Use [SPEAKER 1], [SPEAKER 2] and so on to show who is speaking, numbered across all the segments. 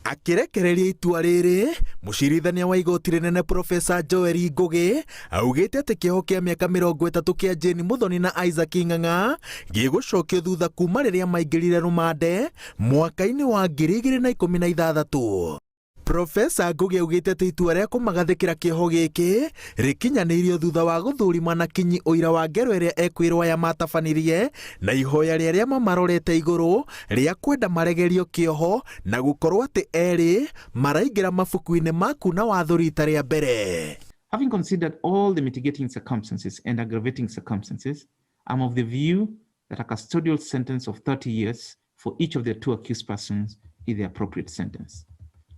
[SPEAKER 1] Akirekereria itua riri, mucirithania wa igoti rinene Profesa Joel Ngugi augite ati kioho kia miaka 30 kia Jane Muthoni na Isaac Ng'ang'a gigucokio thutha kuma riria maingirire rumande mwaka-ini wa 2016. Profesa Ngugi augite ati itua ria kumagathikira kioho giki rikinyanirio thutha wa guthurima na kinyi uira wa ngero iria ekwirwa ya matabanirie na ihoya riria mamarorete iguru ria kwenda maregerio kioho na gukorwo ati eri maraingira mabuku-ini maku na watho rita ria mbere.
[SPEAKER 2] Having considered all the mitigating circumstances and aggravating circumstances, I'm of the view that a custodial sentence of 30 years for each of the two accused persons is the appropriate sentence.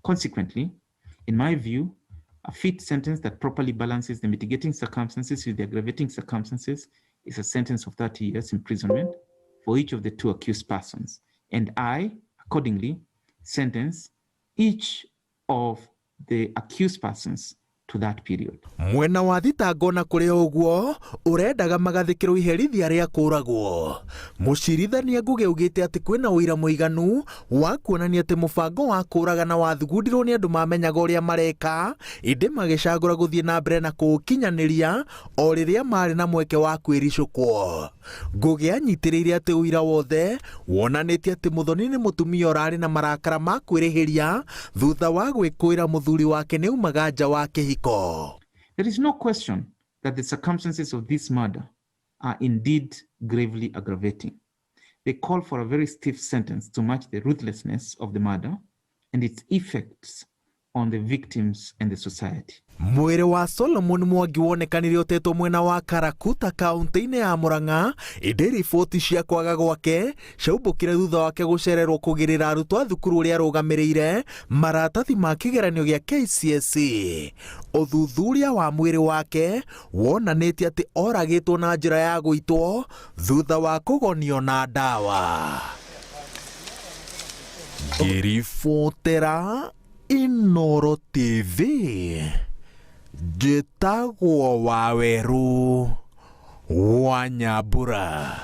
[SPEAKER 2] Consequently, in my view, a fit sentence that properly balances the mitigating circumstances with the aggravating circumstances is a sentence of 30 years imprisonment for each of the two accused persons. And I, accordingly, sentence each of the accused persons to that period.
[SPEAKER 1] Mwena wa thitango na kuri uguo urendaga magathikirwo iherithia ria kuragwo. Mucirithania Ngugi augite ati kwina uira muiganu wa kuonania ati mubango wa kuragana wathugundirwo ni andu mamenyaga uria mareka indi magicagura guthie na mbere na kukinyaniria o riria mari na mweke wa kwiricukwo. Ngugi anyitiriire ati uira wothe wonanitie ati Muthoni ni mutumia urari na marakara ma kwirihiria thutha wa gwikwira muthuri wake ni umaga nja wa kihiko.
[SPEAKER 2] There is no question that the circumstances of this murder are indeed gravely aggravating. They call for a very stiff sentence to match the ruthlessness of the murder and its effects on the victims and the society.
[SPEAKER 1] Mwiri wa Solomon Mwangi wonekanire utetwo mwena wa Karakuta kaunti-ini ya Murang'a indi riboti cia kwaga gwake ciaumbukire thutha wake gucererwo kugirira arutwo a thukuru uria arugamiriire maratathi ma kigeranio gia KCSE. Uthuthuria wa mwiri wake wonanitie ati oragitwo na njira ya guitwo thutha wa kugonio na ndawa. Ngiribotera Inooro TV njĩtagwo Waweru wa Nyambura.